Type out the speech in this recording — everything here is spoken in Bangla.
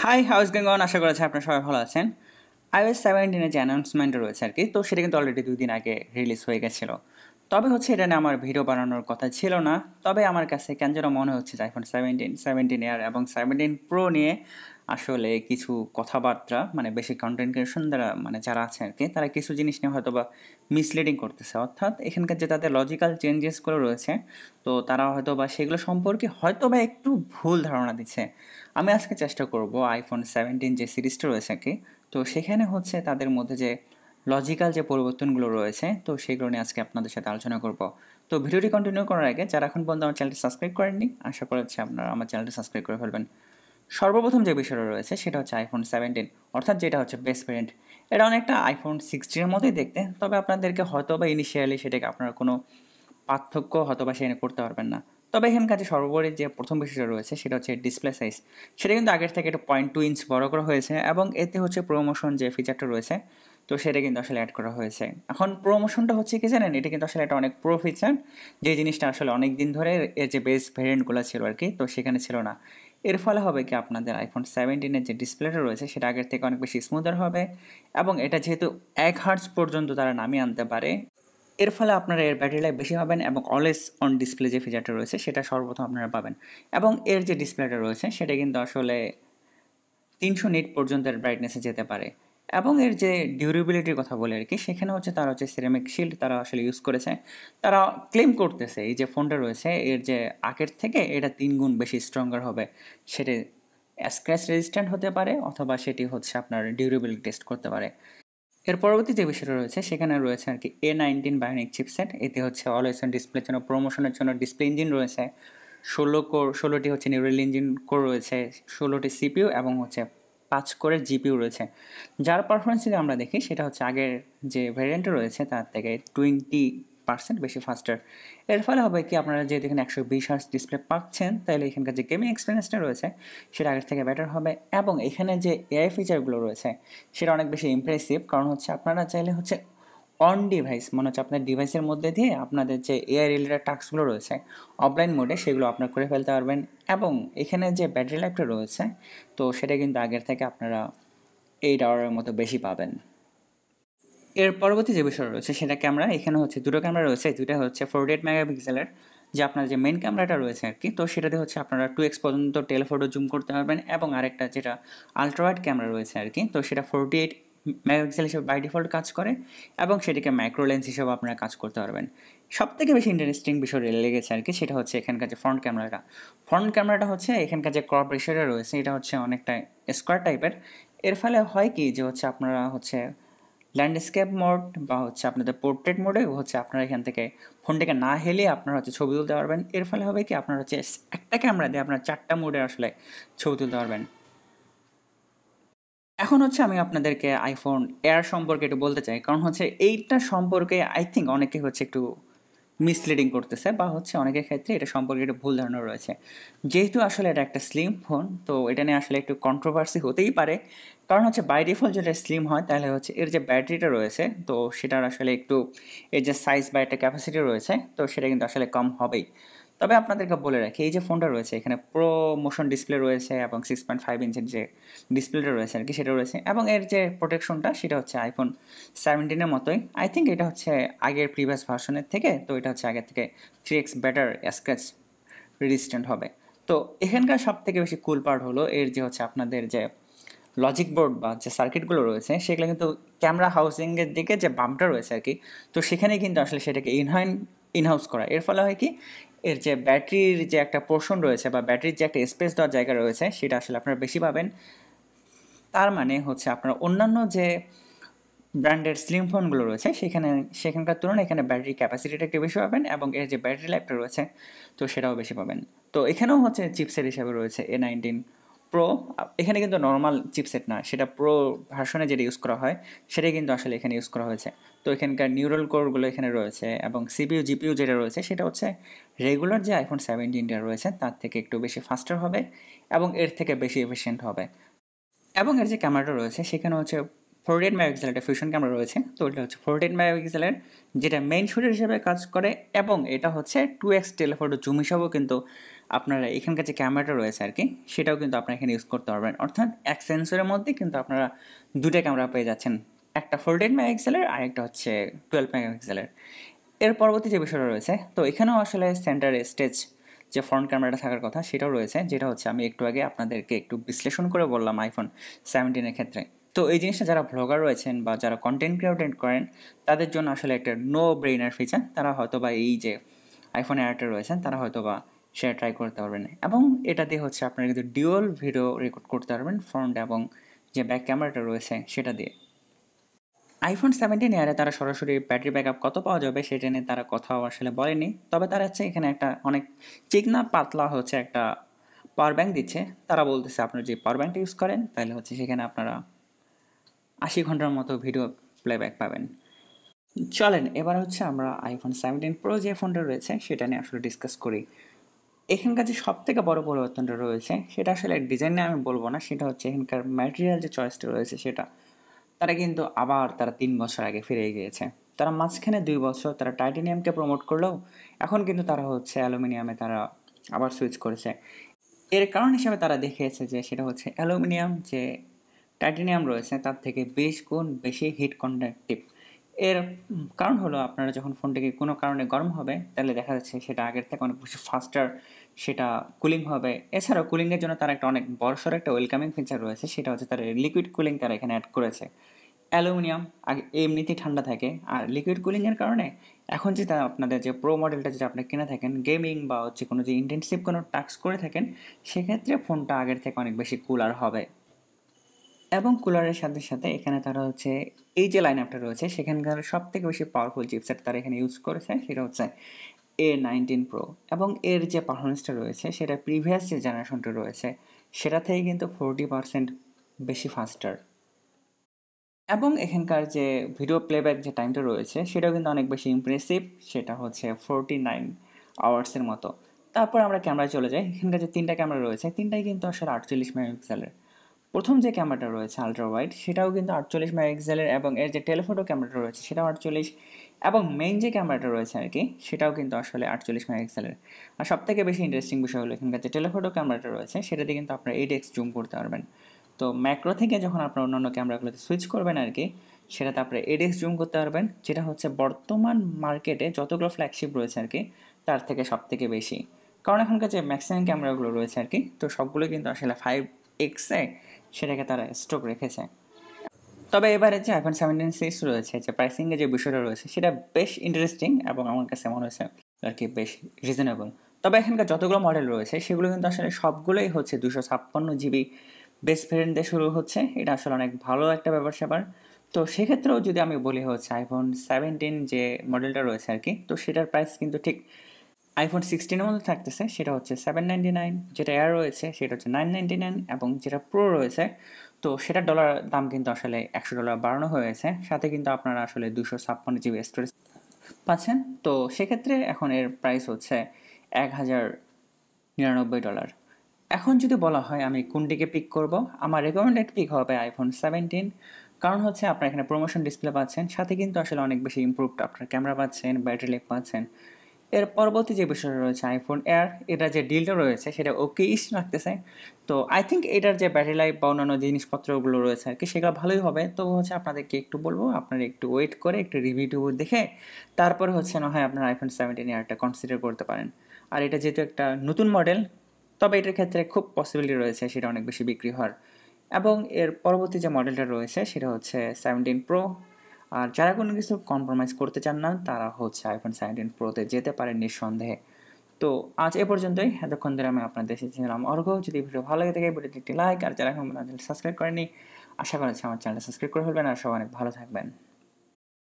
হাই হাউস গোয়িং অন আশা করেছি আপনারা সবাই ভালো আছেন। iOS 17 যে অ্যানাউন্সমেন্ট রয়েছে আর কি, তো সেটা কিন্তু অলরেডি 2 দিন আগে রিলিজ হয়ে গেছিল। তবে হচ্ছে এটা নিয়ে আমার ভিডিও বানানোর কথা ছিল না। তবে আমার কাছে কেন যেন মনে হচ্ছে যে iPhone 17, 17 Air এবং 17 Pro নিয়ে আসলে কিছু কথাবার্তা মানে বেশি কন্টেন্ট ক্রিয়েশন দ্বারা মানে যারা আছে আর কি, তারা কিছু জিনিস নিয়ে হয়তো বা মিসলিডিং করতেছে। অর্থাৎ এখানকার যে তাদের লজিক্যাল চেঞ্জেসগুলো রয়েছে, তো তারা হয়তো বা সেগুলো সম্পর্কে হয়তো বা একটু ভুল ধারণা দিচ্ছে। আমি আজকে চেষ্টা করব iPhone 17 যে সিরিজটা রয়েছে আর কি, তো সেখানে হচ্ছে তাদের মধ্যে যে লজিক্যাল যে পরিবর্তনগুলো রয়েছে, তো সেগুলো নিয়ে আজকে আপনাদের সাথে আলোচনা করব। তো ভিডিওটি কন্টিনিউ করার আগে যারা এখন পর্যন্ত আমার চ্যানেলটি সাবস্ক্রাইব করেননি, আশা করছি আপনারা আমার চ্যানেলটি সাবস্ক্রাইব করে ফেলবেন। সর্বপ্রথম যে বিষয়টা রয়েছে সেটা হচ্ছে iPhone 17, অর্থাৎ যেটা হচ্ছে বেস ভ্যারিয়েন্ট। এটা অনেকটা iPhone 16 এর মতোই দেখতে, তবে আপনাদেরকে হয়তো বা ইনিশিয়ালি সেটাকে আপনারা কোনো পার্থক্য হয়তো বা সেখানে করতে পারবেন না। তবে এখানকার যে সর্বোপরি যে প্রথম বিষয়টা রয়েছে সেটা হচ্ছে ডিসপ্লে সাইজ। সেটা কিন্তু আগের থেকে একটা 0.2 ইঞ্চ বড় করা হয়েছে এবং এতে হচ্ছে প্রোমোশন যে ফিচারটা রয়েছে, তো সেটা কিন্তু আসলে অ্যাড করা হয়েছে। এখন প্রোমোশনটা হচ্ছে কি জানেন, এটা কিন্তু আসলে একটা অনেক প্রো ফিচার, যে জিনিসটা আসলে অনেক দিন ধরে এর যে বেস ভ্যারিয়েন্টগুলো ছিল আর কি, তো সেখানে ছিল না। এর ফলে হবে কি, আপনাদের iPhone 17-এর যে ডিসপ্লেটা রয়েছে সেটা আগের থেকে অনেক বেশি স্মুদার হবে এবং এটা যেহেতু 1 হার্টজ পর্যন্ত তারা নামিয়ে আনতে পারে, এর ফলে আপনারা এর ব্যাটারি লাইফ বেশি পাবেন এবং অলওয়েজ অন ডিসপ্লে যে ফিচারটা রয়েছে সেটা সর্বপ্রথম আপনারা পাবেন। এবং এর যে ডিসপ্লেটা রয়েছে সেটা কিন্তু আসলে 300 নিট পর্যন্ত এর ব্রাইটনেসে যেতে পারে। এবং এর যে ডিউরেবিলিটির কথা বলে আর কি, সেখানে হচ্ছে তারা হচ্ছে সিরামিক শিল্ড তারা আসলে ইউজ করেছে। তারা ক্লেম করতেছে এই যে ফোনটা রয়েছে এর যে আগের থেকে এটা 3 গুণ বেশি স্ট্রঙ্গার হবে। সেটি স্ক্র্যাচ রেজিস্ট্যান্ট হতে পারে অথবা সেটি হচ্ছে আপনার ডিউরেবিলিটি টেস্ট করতে পারে। এর পরবর্তী যে বিষয়টা রয়েছে সেখানে রয়েছে আর কি A19 বায়োনিক চিপসেট। এতে হচ্ছে অলওয়েজ অন ডিসপ্লের জন্য প্রমোশনের জন্য ডিসপ্লে ইঞ্জিন রয়েছে। 16টি হচ্ছে নিউরাল ইঞ্জিন কোর রয়েছে, 16টি সিপিইউ এবং হচ্ছে 5 কোরের জিপিইউ রয়েছে। যার পারফরমেন্স যদি আমরা দেখি সেটা হচ্ছে আগের যে ভ্যারিয়েন্টটা রয়েছে তার থেকে 20% বেশি ফাস্টার। এর ফলে হবে কি, আপনারা যেহেতু এখানে 120 হার্জ ডিসপ্লে পাচ্ছেন, তাহলে এখানকার যে গেমিং এক্সপিরিয়েন্সটা রয়েছে সেটা আগের থেকে বেটার হবে। এবং এখানে যে এআই ফিচারগুলো রয়েছে সেটা অনেক বেশি ইমপ্রেসিভ, কারণ হচ্ছে আপনারা চাইলে হচ্ছে অন ডিভাইস মনে হচ্ছে আপনার ডিভাইসের মধ্যে দিয়ে আপনাদের যে এআই রিলেটেড টাস্কগুলো রয়েছে অফলাইন মোডে সেগুলো আপনারা করে ফেলতে পারবেন। এবং এখানে যে ব্যাটারি লাইফটা রয়েছে, তো সেটা কিন্তু আগের থেকে আপনারা 8 আওয়ারের মতো বেশি পাবেন। এর পরবর্তী যে বিষয় রয়েছে সেটা ক্যামেরা। এখানে হচ্ছে দুটো ক্যামেরা রয়েছে, দুটো হচ্ছে 48 মেগাপিক্সেলের, যে আপনার যে মেন ক্যামেরাটা রয়েছে আর কি, তো সেটাতে হচ্ছে আপনারা 2x পর্যন্ত টেলিফোটো জুম করতে পারবেন। এবং আরেকটা যেটা আলট্রাওয়াইড ক্যামেরা রয়েছে আর কি, তো সেটা 48 মেগাপিক্সেল হিসেবে বাই ডিফল্ট কাজ করে এবং সেটিকে মাইক্রো লেন্স হিসেবে আপনারা কাজ করতে পারবেন। সব থেকে বেশি ইন্টারেস্টিং বিষয় লেগেছে আর কি, সেটা হচ্ছে এখানকার যে ফ্রন্ট ক্যামেরাটা হচ্ছে এখানকার যে ক্রপ রেশিওটা রয়েছে এটা হচ্ছে অনেকটা স্কোয়ার টাইপের। এর ফলে হয় কি যে হচ্ছে আপনারা হচ্ছে ল্যান্ডস্কেপ মোড বা হচ্ছে আপনাদের পোর্ট্রেট মোডে হচ্ছে আপনারা এখান থেকে ফোনটাকে না হেলিয়ে আপনারা হচ্ছে ছবি তুলতে পারবেন। এর ফলে হবে কি, আপনারা হচ্ছে একটা ক্যামেরা দিয়ে আপনারা 4টা মোডে আসলে ছবি তুলতে পারবেন। এখন হচ্ছে আমি আপনাদেরকে আইফোন এয়ার সম্পর্কে একটু বলতে চাই, কারণ হচ্ছে এইটা সম্পর্কে আই থিঙ্ক অনেকে হচ্ছে একটু মিসলিডিং করতেছে বা হচ্ছে অনেকের ক্ষেত্রে এটা সম্পর্কে একটু ভুল ধারণা রয়েছে। যেহেতু আসলে এটা একটা স্লিম ফোন, তো এটা নিয়ে আসলে একটু কন্ট্রোভার্সি হতেই পারে। কারণ হচ্ছে বাই ডিফল্ট যেটা স্লিম হয় তাহলে হচ্ছে এর যে ব্যাটারিটা রয়েছে, তো সেটার আসলে একটু এর যে সাইজ বা একটা ক্যাপাসিটি রয়েছে, তো সেটা কিন্তু আসলে কম হবেই। তবে আপনাদেরকে বলে রাখি, এই যে ফোনটা রয়েছে এখানে প্রো মোশন ডিসপ্লে রয়েছে এবং 6.5 ইঞ্চের যে ডিসপ্লেটা রয়েছে আর কি সেটা রয়েছে। এবং এর যে প্রোটেকশনটা সেটা হচ্ছে iPhone 17-এর মতোই। আই থিঙ্ক এটা হচ্ছে আগের প্রিভিয়াস ভার্সনের থেকে, তো এটা হচ্ছে আগের থেকে 3x বেটার স্ক্র্যাচ রেজিস্ট্যান্ট হবে। তো এখানকার সব থেকে বেশি কুল পার্ট হলো এর যে হচ্ছে আপনাদের যে লজিক বোর্ড বা যে সার্কিটগুলো রয়েছে সেগুলো কিন্তু ক্যামেরা হাউসিংয়ের দিকে যে বাম্পটা রয়েছে আর কি, তো সেখানে কিন্তু আসলে সেটাকে ইনহাউস করা। এর ফলে হয় কি, এর যে ব্যাটারির যে একটা পোর্শন রয়েছে বা ব্যাটারির যে একটা স্পেস দেওয়ার জায়গা রয়েছে সেটা আসলে আপনারা বেশি পাবেন। তার মানে হচ্ছে আপনারা অন্যান্য যে ব্র্যান্ডের স্লিম ফোনগুলো রয়েছে সেখানকার তুলনায় এখানে ব্যাটারি ক্যাপাসিটিটা একটু বেশি পাবেন এবং এর যে ব্যাটারি লাইফটা রয়েছে তো সেটাও বেশি পাবেন। তো এখানেও হচ্ছে চিপসেট হিসাবে রয়েছে A19 প্রো। এখানে কিন্তু নর্মাল চিপসেট না, সেটা প্রো ভার্সনে যেটা ইউজ করা হয় সেটাই কিন্তু আসলে এখানে ইউজ করা হয়েছে। তো এখানকার নিউরাল কোরগুলো এখানে রয়েছে এবং সিপিইউ জিপিইউ যেটা রয়েছে সেটা হচ্ছে রেগুলার যে iPhone 17 রয়েছে তার থেকে একটু বেশি ফাস্টার হবে এবং এর থেকে বেশি এফিশিয়েন্ট হবে। এবং এর যে ক্যামেরাটা রয়েছে সেখানে হচ্ছে 48 মেগাপিক্সেলের একটা ফিউশন ক্যামেরা রয়েছে, তো এটা হচ্ছে 48 মেগাপিক্সেলের, যেটা মেইন শুটার হিসেবে কাজ করে এবং এটা হচ্ছে 2x টেলিফোটো জুম হিসাবেও কিন্তু আপনারা এখানকার যে ক্যামেরাটা রয়েছে আর কি সেটাও কিন্তু আপনারা এখানে ইউজ করতে পারবেন, অর্থাৎ এক সেন্সরের মধ্যে কিন্তু আপনারা দুটো ক্যামেরা পেয়ে যাচ্ছেন, একটা 48 মেগাপিক্সেলের আর একটা হচ্ছে 12 মেগাপিক্সেলের। এর পরবর্তী যে বিষয়টা রয়েছে, তো এখানেও আসলে সেন্টার স্টেজ যে ফ্রন্ট ক্যামেরাটা থাকার কথা সেটাও রয়েছে, যেটা হচ্ছে আমি একটু আগে আপনাদেরকে একটু বিশ্লেষণ করে বললাম আইফোন 17-এর ক্ষেত্রে। তো এই জিনিসটা যারা ব্লগার রয়েছেন বা যারা কন্টেন্ট ক্রিয়েটেড করেন তাদের জন্য আসলে একটা নো ব্রেইনার ফিচার, তারা হয়তো বা এই যে আইফোন এয়ারটা রয়েছেন তারা হয়তো বা সেটা ট্রাই করতে পারবেন, এবং এটা দিয়ে হচ্ছে আপনারা কিন্তু ডিউয়াল ভিডিও রেকর্ড করতে পারবেন ফ্রন্ট এবং যে ব্যাক ক্যামেরাটা রয়েছে সেটা দিয়ে। আইফোন 17 এয়ারে তারা সরাসরি ব্যাটারি ব্যাকআপ কত পাওয়া যাবে সেটা নিয়ে তারা কথাও আসলে বলেনি, তবে তারা হচ্ছে এখানে একটা অনেক চিকনা পাতলা হচ্ছে একটা পাওয়ার ব্যাঙ্ক দিচ্ছে। তারা বলতেছে আপনারা যে পাওয়ার ব্যাঙ্কটা ইউজ করেন তাহলে হচ্ছে সেখানে আপনারা 80 ঘন্টার মতো ভিডিও প্লেব্যাক পাবেন। চলেন এবার হচ্ছে আমরা আইফোন 17 প্রো যে ফোনটা রয়েছে সেটা নিয়ে আসলে ডিসকাস করি। এখানকার যে সব থেকে বড় পরিবর্তনটা রয়েছে সেটা আসলে ডিজাইন নিয়ে আমি বলবো না, সেটা হচ্ছে এখানকার ম্যাটেরিয়াল যে চয়েসটা রয়েছে সেটা। তারা কিন্তু আবার তারা 3 বছর আগে ফিরে গিয়েছে। তারা মাঝখানে 2 বছর তারা টাইটানিয়ামকে প্রমোট করলেও এখন কিন্তু তারা হচ্ছে অ্যালুমিনিয়ামে তারা আবার সুইচ করেছে। এর কারণ হিসাবে তারা দেখিয়েছে যে সেটা হচ্ছে অ্যালুমিনিয়াম যে টাইটানিয়াম রয়েছে তার থেকে 20 গুণ বেশি হিট কন্ডাক্টিভ। এর কারণ হলো আপনারা যখন ফোনটাকে কোনো কারণে গরম হবে তাহলে দেখা যাচ্ছে সেটা আগের থেকে অনেক বেশি ফাস্টার সেটা কুলিং হবে। এছাড়াও কুলিংয়ের জন্য তারা একটা অনেক বড়সড় একটা ওয়েলকামিং ফিচার রয়েছে, সেটা হচ্ছে তারা লিকুইড কুলিং তারা এখানে অ্যাড করেছে। অ্যালুমিনিয়াম আগে এমনিতেই ঠান্ডা থাকে, আর লিকুইড কুলিংয়ের কারণে এখন যেটা আপনাদের যে প্রো মডেলটা যেটা আপনি কিনে থাকেন গেমিং বা হচ্ছে কোনো যে ইন্টেন্সিভ কোনো টাস্ক করে থাকেন সেক্ষেত্রে ফোনটা আগের থেকে অনেক বেশি কুলার হবে। এবং কুলারের সাথে সাথে এখানে তারা হচ্ছে এই যে লাইন আপটা রয়েছে সেখানকার সব থেকে বেশি পাওয়ারফুল চিপসেট তারা এখানে ইউজ করেছে, সেটা হচ্ছে A19 প্রো। এবং এর যে পারফরমেন্সটা রয়েছে সেটা প্রিভিয়াস যে জেনারেশনটা রয়েছে সেটা থেকে কিন্তু 40% বেশি ফাস্টার। এবং এখানকার যে ভিডিও প্লেব্যাক যে টাইমটা রয়েছে সেটাও কিন্তু অনেক বেশি ইমপ্রেসিভ, সেটা হচ্ছে 49 আওয়ার্সের মতো। তারপর আমরা ক্যামেরা চলে যাই, এখানকার যে তিনটা ক্যামেরা রয়েছে তিনটাই কিন্তু আসলে 48 মেগাপিক্সেলের। প্রথম যে ক্যামেরাটা রয়েছে আলট্রা ওয়াইড সেটাও কিন্তু 48 মেগাপিক্সেলের, এবং এর যে টেলিফোটো ক্যামেরাটা রয়েছে সেটাও 48, এবং মেইন যে ক্যামেরাটা রয়েছে আর কি সেটাও কিন্তু আসলে 48 মেগাপিক্সেলের। আর সব থেকে বেশি ইন্টারেস্টিং বিষয় হলো এখানকার যে টেলিফোটো ক্যামেরাটা রয়েছে সেটাতে কিন্তু আপনারা 8x জুম করতে পারবেন। তো ম্যাক্রো থেকে যখন আপনার অন্যান্য ক্যামেরাগুলোতে সুইচ করবেন আর কি সেটাতে আপনারা 8x জুম করতে পারবেন, যেটা হচ্ছে বর্তমান মার্কেটে যতগুলো ফ্ল্যাগশিপ রয়েছে আর কি তার থেকে সব থেকে বেশি। কারণ এখনকার যে ম্যাক্সিমাম ক্যামেরাগুলো রয়েছে আর কি তো সবগুলো কিন্তু আসলে 5x-এ সেটাকে তারা স্টক রেখেছে। তবে এবারে যে আইফোন 17 সিরিজ রয়েছে যে প্রাইসিংয়ের যে বিষয়টা রয়েছে সেটা বেশ ইন্টারেস্টিং এবং আমার কাছে মনে হয়েছে আর কি বেশ রিজনেবল। তবে এখানকার যতগুলো মডেল রয়েছে সেগুলো কিন্তু আসলে সবগুলোই হচ্ছে 256 GB বেস ভেরিয়েন্ট দিয়ে শুরু হচ্ছে, এটা আসলে অনেক ভালো একটা ব্যাপার স্যাপার। তো সেক্ষেত্রেও যদি আমি বলি হচ্ছে আইফোন 17 যে মডেলটা রয়েছে আর কি তো সেটার প্রাইস কিন্তু ঠিক আইফোন 16-এর মধ্যে থাকতেছে, সেটা হচ্ছে 799, যেটা এয়ার রয়েছে সেটা হচ্ছে 999, এবং যেটা প্রো রয়েছে তো সেটার ডলার দাম কিন্তু আসলে $100 বাড়ানো হয়েছে, সাথে কিন্তু আপনারা আসলে 256 GB স্টোরেজ পাচ্ছেন। তো সেক্ষেত্রে এখন এর প্রাইস হচ্ছে $1099। এখন যদি বলা হয় আমি কোনটিকে পিক করব, আমার রেকমেন্ডেড পিক হবে আইফোন 17, কারণ হচ্ছে আপনার এখানে প্রমোশন ডিসপ্লে পাচ্ছেন, সাথে কিন্তু আসলে অনেক বেশি ইমপ্রুভড আপনার ক্যামেরা পাচ্ছেন, ব্যাটারি লাইফ পাচ্ছেন। এর পরবর্তী যে বিষয়টা রয়েছে আইফোন এয়ার, এটা যে ডিলটা রয়েছে সেটা ওকেইশ লাগতেছে। তো আই থিঙ্ক এটার যে ব্যাটারি লাইফ বা অন্যান্য জিনিসপত্রগুলো রয়েছে আর কি সেগুলো ভালোই হবে। তো হচ্ছে আপনাদেরকে একটু বলবো আপনারা একটু ওয়েট করে একটু রিভিউ টিভিউ দেখে তারপরে হচ্ছে না হয় আপনার আইফোন 17 এয়ারটা কনসিডার করতে পারেন। আর এটা যেহেতু একটা নতুন মডেল তবে এটার ক্ষেত্রে খুব পসিবিলিটি রয়েছে সেটা অনেক বেশি বিক্রি হওয়ার। এবং এর পরবর্তী যে মডেলটা রয়েছে সেটা হচ্ছে 17 প্রো। আর যারা কোনো কিছু কম্প্রোমাইজ করতে চান না তারা হচ্ছে আইফোন 17 প্রোতে যেতে পারেন নিঃসন্দেহে। তো আজ এ পর্যন্তই, এতক্ষণ ধরে আমি আপনাদের এসেছিলাম অর্ঘ। যদি ভিডিও ভালো লাগে থাকে ভিডিওটি একটি লাইক, আর যারা এখন সাবস্ক্রাইব করেনি আশা করছি আমার চ্যানেলটা সাবস্ক্রাইব করে ফেলবেন। আর সবাই অনেক ভালো থাকবেন।